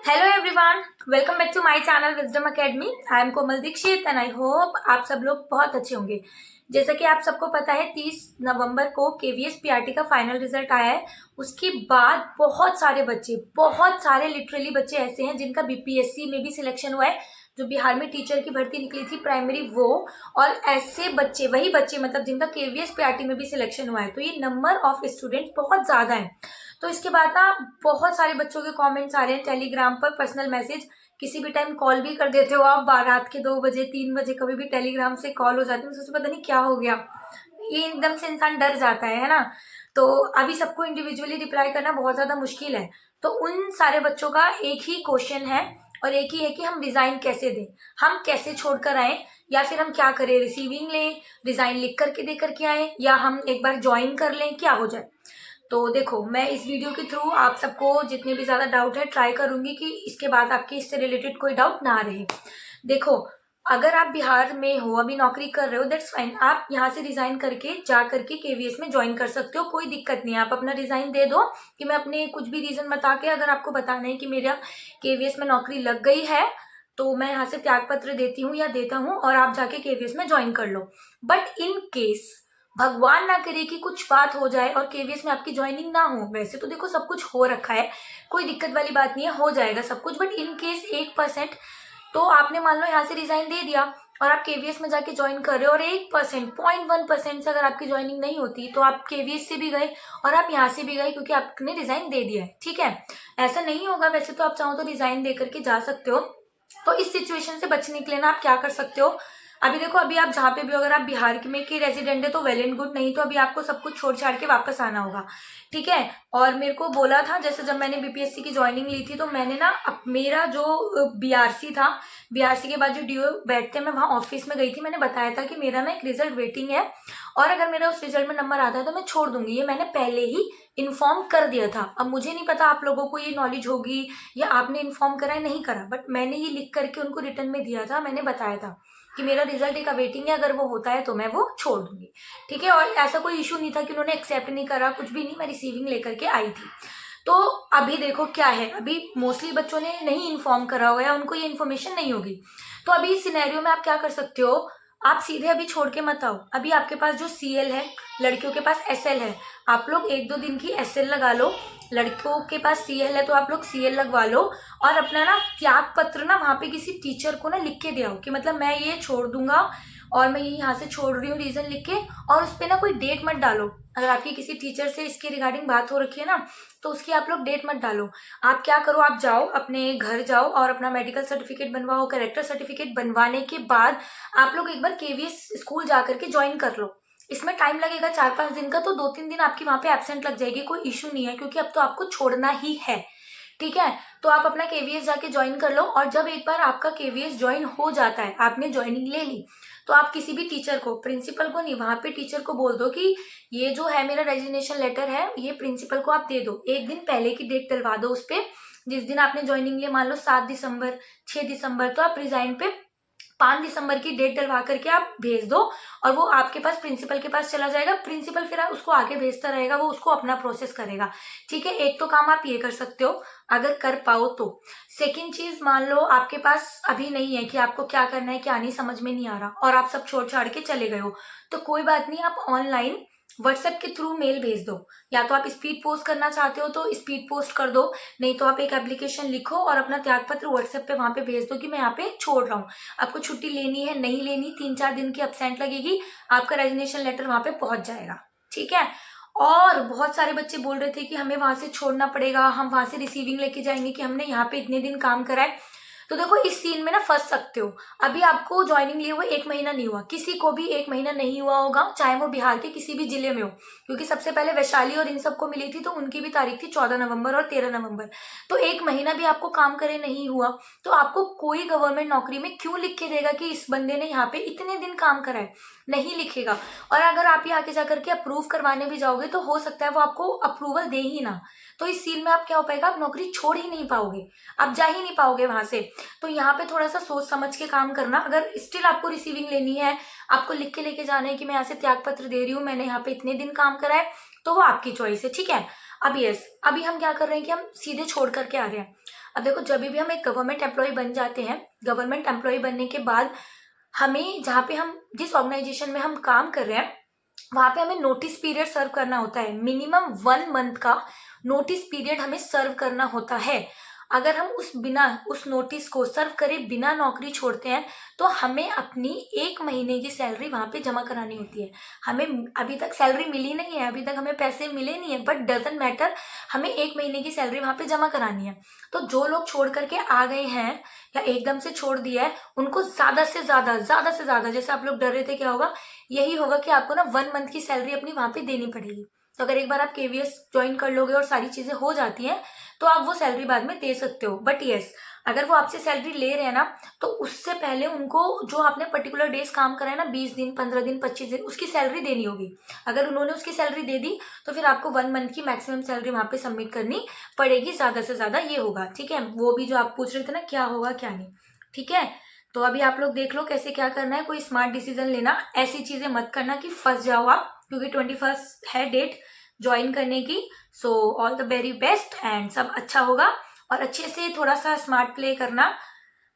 Hello everyone, welcome back to my channel Wisdom Academy. I am Komal Dixit and I hope आप सब लोग बहुत अच्छे होंगे। जैसा कि आप सबको पता है 30 नवंबर को केवीएस पीआरटी का फाइनल रिजल्ट आया है। उसके बाद बहुत सारे लिटरली बच्चे ऐसे हैं जिनका बीपीएससी में भी सिलेक्शन हुआ है, जो बिहार में टीचर की भर्ती निकली थी प्राइमरी वो, और ऐसे बच्चे वही बच्चे मतलब जिनका केवीएस पीआरटी में भी सिलेक्शन हुआ है। तो ये नंबर ऑफ स्टूडेंट्स बहुत ज़्यादा है। तो इसके बाद ना बहुत सारे बच्चों के कमेंट्स आ रहे हैं टेलीग्राम पर, पर्सनल मैसेज, किसी भी टाइम कॉल भी कर देते हो आप, रात के 2 बजे 3 बजे कभी भी टेलीग्राम से कॉल हो जाती है। मुझे पता नहीं क्या हो गया, ये एकदम से इंसान डर जाता है ना। तो अभी सबको इंडिविजुअली रिप्लाई करना बहुत ज़्यादा मुश्किल है। तो उन सारे बच्चों का एक ही क्वेश्चन है और एक ही है कि हम रिज़ाइन कैसे दें, हम कैसे छोड़कर आएँ, या फिर हम क्या करें, रिसीविंग लें, रिज़ाइन लिख करके दे करके आएँ, या हम एक बार ज्वाइन कर लें, क्या हो जाए। तो देखो, मैं इस वीडियो के थ्रू आप सबको जितने भी ज़्यादा डाउट है ट्राई करूंगी कि इसके बाद आपके इससे रिलेटेड कोई डाउट ना रहे। देखो, अगर आप बिहार में हो, अभी नौकरी कर रहे हो, दैट्स फाइन, आप यहाँ से रिजाइन करके जा करके केवीएस में ज्वाइन कर सकते हो, कोई दिक्कत नहीं है। आप अपना रिजाइन दे दो कि मैं अपने कुछ भी रीजन बता के, अगर आपको बताना है कि मेरा केवीएस में नौकरी लग गई है तो मैं यहाँ से त्याग पत्र देती हूँ या देता हूँ और आप जाके केवीएस में ज्वाइन कर लो। बट इन केस भगवान ना करे कि कुछ बात हो जाए और केवीएस में आपकी ज्वाइनिंग ना हो, वैसे तो देखो सब कुछ हो रखा है, कोई दिक्कत वाली बात नहीं है, हो जाएगा सब कुछ। बट इन केस 1%, तो आपने मान लो यहाँ से रिजाइन दे दिया और आप केवीएस में जाके ज्वाइन कर रहे हो, और 1% 0.1% से अगर आपकी ज्वाइनिंग नहीं होती तो आप केवीएस से भी गए और आप यहाँ से भी गए क्योंकि आपने रिजाइन दे दिया है, ठीक है। ऐसा नहीं होगा, वैसे तो आप चाहो तो रिजाइन दे करके जा सकते हो। तो इस सिचुएशन से बचने के लिए ना आप क्या कर सकते हो, अभी देखो, अभी आप जहाँ पे भी हो, अगर आप बिहार में के रेजिडेंट है तो वेल एंड गुड, नहीं तो अभी आपको सब कुछ छोड़ छाड़ के वापस आना होगा, ठीक है। और मेरे को बोला था, जैसे जब मैंने बीपीएससी की ज्वाइनिंग ली थी तो मैंने ना मेरा जो बीआरसी था, बीआरसी के बाद जो डीओ बैठते हैं, मैं वहाँ ऑफिस में गई थी, मैंने बताया था कि मेरा ना एक रिजल्ट वेटिंग है और अगर मेरा उस रिजल्ट में नंबर आता है तो मैं छोड़ दूंगी, ये मैंने पहले ही इन्फॉर्म कर दिया था। अब मुझे नहीं पता आप लोगों को ये नॉलेज होगी या आपने इन्फॉर्म करा है नहीं करा, बट मैंने ये लिख करके उनको रिटर्न में दिया था, मैंने बताया था कि मेरा रिजल्ट एक अवेटिंग है, अगर वो होता है तो मैं वो छोड़ दूंगी, ठीक है। और ऐसा कोई इशू नहीं था कि उन्होंने एक्सेप्ट नहीं करा, कुछ भी नहीं, मैं रिसीविंग लेकर के आई थी। तो अभी देखो क्या है, अभी मोस्टली बच्चों ने नहीं इन्फॉर्म करा होगा या उनको ये इन्फॉर्मेशन नहीं होगी। तो अभी इस सिनेरियो में आप क्या कर सकते हो, आप सीधे अभी छोड़ के मत आओ। अभी आपके पास जो सीएल है, लड़कियों के पास एसएल है, आप लोग 1-2 दिन की एसएल लगा लो। लड़कियों के पास सीएल है तो आप लोग सीएल लगवा लो और अपना ना त्याग पत्र ना वहाँ पे किसी टीचर को ना लिख के दे आओ कि मतलब मैं ये छोड़ दूंगा और मैं ये यहाँ से छोड़ रही हूँ, रीजन लिख के। और उस पर ना कोई डेट मत डालो, अगर आपकी किसी टीचर से इसके रिगार्डिंग बात हो रखी है ना तो उसकी आप लोग डेट मत डालो। आप क्या करो, आप जाओ अपने घर जाओ और अपना मेडिकल सर्टिफिकेट बनवाओ, कैरेक्टर सर्टिफिकेट बनवाने के बाद आप लोग एक बार केवीएस स्कूल जा करके ज्वाइन कर लो। इसमें टाइम लगेगा 4-5 दिन का, तो 2-3 दिन आपकी वहां पे एब्सेंट लग जाएगी, कोई इशू नहीं है क्योंकि अब तो आपको छोड़ना ही है, ठीक है। तो आप अपना केवीएस जाके ज्वाइन कर लो और जब एक बार आपका केवीएस ज्वाइन हो जाता है, आपने ज्वाइनिंग ले ली, तो आप किसी भी टीचर को, प्रिंसिपल को नहीं, वहां पे टीचर को बोल दो कि ये जो है मेरा रेजिग्नेशन लेटर है, ये प्रिंसिपल को आप दे दो। एक दिन पहले की डेट डलवा दो उस पर, जिस दिन आपने ज्वाइनिंग लिया, मान लो 7 दिसंबर, 6 दिसंबर, तो आप रिजाइन पे 5 दिसंबर की डेट डलवा करके आप भेज दो और वो आपके पास प्रिंसिपल के पास चला जाएगा। प्रिंसिपल फिर उसको आगे भेजता रहेगा, वो उसको अपना प्रोसेस करेगा, ठीक है। एक तो काम आप ये कर सकते हो अगर कर पाओ तो। सेकंड चीज, मान लो आपके पास अभी नहीं है कि आपको क्या करना है क्या नहीं, समझ में नहीं आ रहा और आप सब छोड़ छाड़ के चले गए हो, तो कोई बात नहीं, आप ऑनलाइन व्हाट्सएप के थ्रू मेल भेज दो। या तो आप स्पीड पोस्ट करना चाहते हो तो स्पीड पोस्ट कर दो, नहीं तो आप एक एप्लीकेशन लिखो और अपना त्याग पत्र व्हाट्सएप पे वहां पे भेज दो कि मैं यहाँ पे छोड़ रहा हूँ। आपको छुट्टी लेनी है नहीं लेनी, 3-4 दिन की एब्सेंट लगेगी, आपका रेजिग्नेशन लेटर वहां पे पहुंच जाएगा, ठीक है। और बहुत सारे बच्चे बोल रहे थे कि हमें वहां से छोड़ना पड़ेगा, हम वहां से रिसीविंग लेके जाएंगे कि हमने यहाँ पे इतने दिन काम करा है। तो देखो, इस सीन में ना फंस सकते हो। अभी आपको ज्वाइनिंग लिए हुए 1 महीना नहीं हुआ, किसी को भी 1 महीना नहीं हुआ होगा, चाहे वो बिहार के किसी भी जिले में हो, क्योंकि सबसे पहले वैशाली और इन सबको मिली थी तो उनकी भी तारीख थी 14 नवंबर और 13 नवंबर। तो 1 महीना भी आपको काम करे नहीं हुआ तो आपको कोई गवर्नमेंट नौकरी में क्यों लिख के देगा कि इस बंदे ने यहाँ पे इतने दिन काम करा है, नहीं लिखेगा। और अगर आप ये आगे जाकर के अप्रूव करवाने भी जाओगे तो हो सकता है वो आपको अप्रूवल दे ही ना। तो इस सीन में आप क्या हो पाएगा, आप नौकरी छोड़ ही नहीं पाओगे, आप जा ही नहीं पाओगे वहां से। तो यहाँ पे थोड़ा सा सोच समझ के काम करना। अगर स्टिल आपको रिसीविंग लेनी है, आपको लिख के लेके जाना है कि मैं यहाँ से त्याग पत्र दे रही हूँ, मैंने यहाँ पे इतने दिन काम करा है, तो वो आपकी चॉइस है, ठीक है। अब यस, अभी हम क्या कर रहे हैं कि हम सीधे छोड़ करके आ रहे हैं। अब देखो, जब भी हम एक गवर्नमेंट एम्प्लॉय बन जाते हैं, गवर्नमेंट एम्प्लॉय बनने के बाद हमें जहाँ पे हम जिस ऑर्गेनाइजेशन में हम काम कर रहे हैं वहां पे हमें नोटिस पीरियड सर्व करना होता है। मिनिमम 1 मंथ का नोटिस पीरियड हमें सर्व करना होता है। अगर हम उस नोटिस को सर्व करे बिना नौकरी छोड़ते हैं तो हमें अपनी 1 महीने की सैलरी वहां पे जमा करानी होती है। हमें अभी तक सैलरी मिली नहीं है, अभी तक हमें पैसे मिले नहीं है, बट डजेंट मैटर, हमें 1 महीने की सैलरी वहां पे जमा करानी है। तो जो लोग छोड़ करके आ गए हैं या एकदम से छोड़ दिया है, उनको ज्यादा से ज्यादा, जैसे आप लोग डर रहे थे क्या होगा, यही होगा कि आपको ना 1 मंथ की सैलरी अपनी वहां पे देनी पड़ेगी। तो अगर एक बार आप केवीएस ज्वाइन कर लोगे और सारी चीजें हो जाती हैं तो आप वो सैलरी बाद में दे सकते हो। बट यस, अगर वो आपसे सैलरी ले रहे हैं ना, तो उससे पहले उनको जो आपने पर्टिकुलर डेज काम करा है ना, 20 दिन, 15 दिन, 25 दिन, उसकी सैलरी देनी होगी। अगर उन्होंने उसकी सैलरी दे दी तो फिर आपको 1 मंथ की मैक्सिमम सैलरी वहां पे सबमिट करनी पड़ेगी। ज्यादा से ज्यादा ये होगा, ठीक है। वो भी जो आप पूछ रहे थे ना क्या होगा क्या नहीं, ठीक है। तो अभी आप लोग देख लो कैसे क्या करना है। कोई स्मार्ट डिसीजन लेना, ऐसी चीजें मत करना कि फंस जाओ आप, क्योंकि 21 है डेट ज्वाइन करने की। So all the very best and सब अच्छा होगा। और अच्छे से थोड़ा सा स्मार्ट प्ले करना,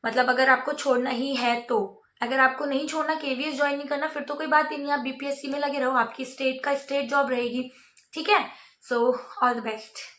मतलब अगर आपको छोड़ना ही है तो। अगर आपको नहीं छोड़ना, केवीएस ज्वाइन नहीं करना, फिर तो कोई बात ही नहीं, आप बीपीएससी में लगे रहो, आपकी स्टेट का स्टेट जॉब रहेगी, ठीक है। So all the best.